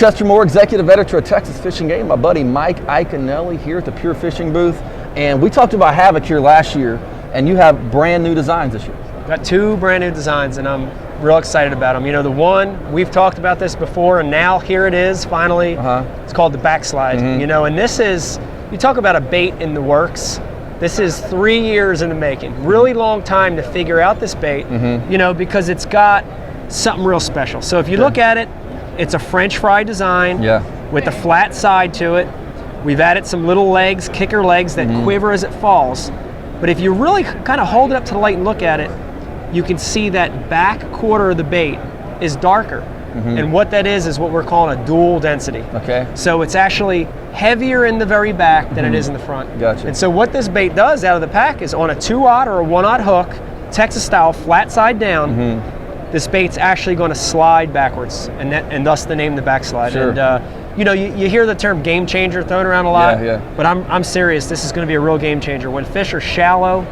Chester Moore, Executive Editor of Texas Fishing Game. My buddy Mike Iaconelli here at the Pure Fishing booth. And we talked about Havoc here last year, and you have brand new designs this year. Got 2 brand new designs, and I'm real excited about them. You know, the one, we've talked about this before, and now here it is, finally. It's called the Backslide. You know, and this is, you talk about a bait in the works. This is 3 years in the making. Really long time to figure out this bait, you know, because it's got something real special. So if you look at it, it's a French fry design with a flat side to it. We've added some little legs, kicker legs that quiver as it falls. But if you really kind of hold it up to the light and look at it, you can see that back quarter of the bait is darker. And what that is what we're calling a dual density. Okay. So it's actually heavier in the very back than it is in the front. Gotcha. And so what this bait does out of the pack is on a 2-aught or a 1-aught hook, Texas style, flat side down, this bait's actually going to slide backwards, and thus the name, the Backslide. Sure. And you know, you hear the term game changer thrown around a lot, but I'm serious. This is going to be a real game changer. When fish are shallow,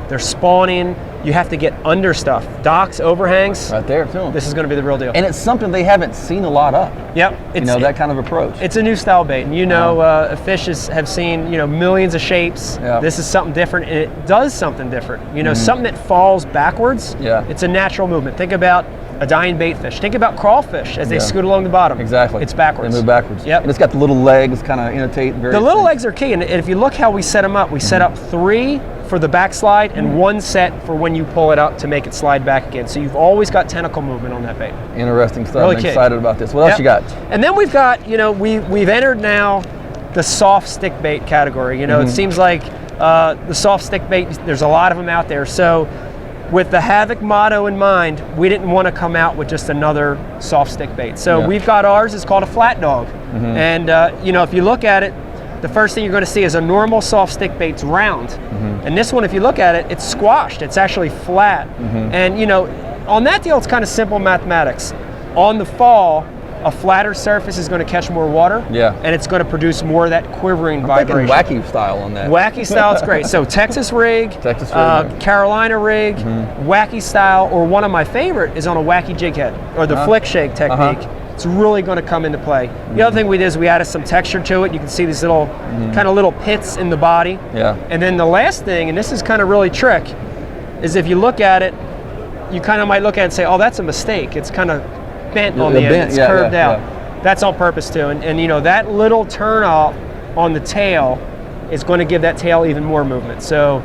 they're spawning, you have to get under stuff. Docks, overhangs. Right there, too. This is going to be the real deal. And it's something they haven't seen a lot of. Yep. You know, that kind of approach. It's a new style bait. And you know, fish have seen, you know, millions of shapes. This is something different, and it does something different. You know, something that falls backwards, it's a natural movement. Think about a dying bait fish. Think about crawfish as they scoot along the bottom. Exactly. It's backwards. They move backwards. Yep. And it's got the little legs kind of annotate. The little legs are key, and if you look how we set them up, we set up 3 for the Backslide and 1 set for when you pull it up to make it slide back again. So you've always got tentacle movement on that bait. Interesting stuff. Really I'm excited about this. What else you got? And then we've got, you know, we've entered now the soft stick bait category. You know, it seems like the soft stick bait, there's a lot of them out there. So with the Havoc motto in mind, we didn't want to come out with just another soft stick bait. So we've got ours, it's called a flat dog. And you know, if you look at it, the first thing you're going to see is a normal soft stick bait's round. And this one, if you look at it, it's squashed, it's actually flat. And you know, on that deal, it's kind of simple mathematics. On the fall, a flatter surface is going to catch more water, and it's going to produce more of that quivering vibration. Wacky style on that. Wacky style, it's great. So Texas rig, Carolina rig, wacky style, or one of my favorite is on a wacky jig head, or the flick shake technique. It's really going to come into play. The other thing we did is we added some texture to it. You can see these little kind of little pits in the body. And then the last thing, and this is kind of really trick, is if you look at it, you kind of might look at it and say, oh, that's a mistake. It's kind of bent on the end, it's curved out. That's on purpose too, and you know, that little turn off on the tail is going to give that tail even more movement. So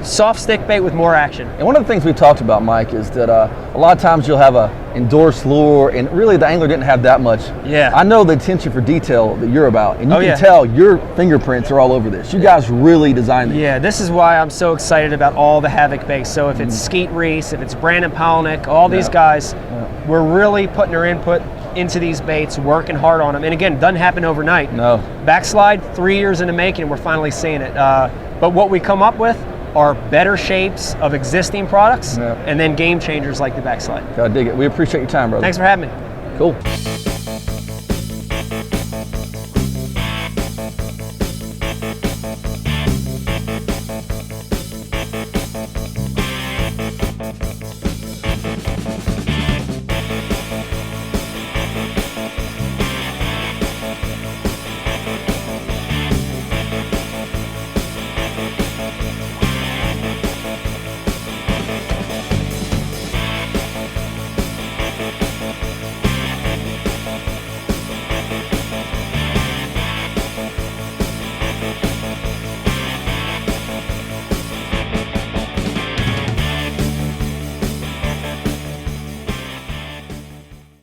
soft stick bait with more action. And one of the things we've talked about, Mike, is that a lot of times you'll have a endorsed lure, and really the angler didn't have that much. I know the attention for detail that you're about, and you can tell your fingerprints are all over this. You guys really designed it. This is why I'm so excited about all the Havoc baits. So if it's Skeet Reese, if it's Brandon Polnick, all these guys, we're really putting our input into these baits, working hard on them. And again, it doesn't happen overnight. Backslide, 3 years in the making, we're finally seeing it. But what we come up with are better shapes of existing products, and then game changers like the Backslide. Gotta dig it. We appreciate your time, brother. Thanks for having me. Cool.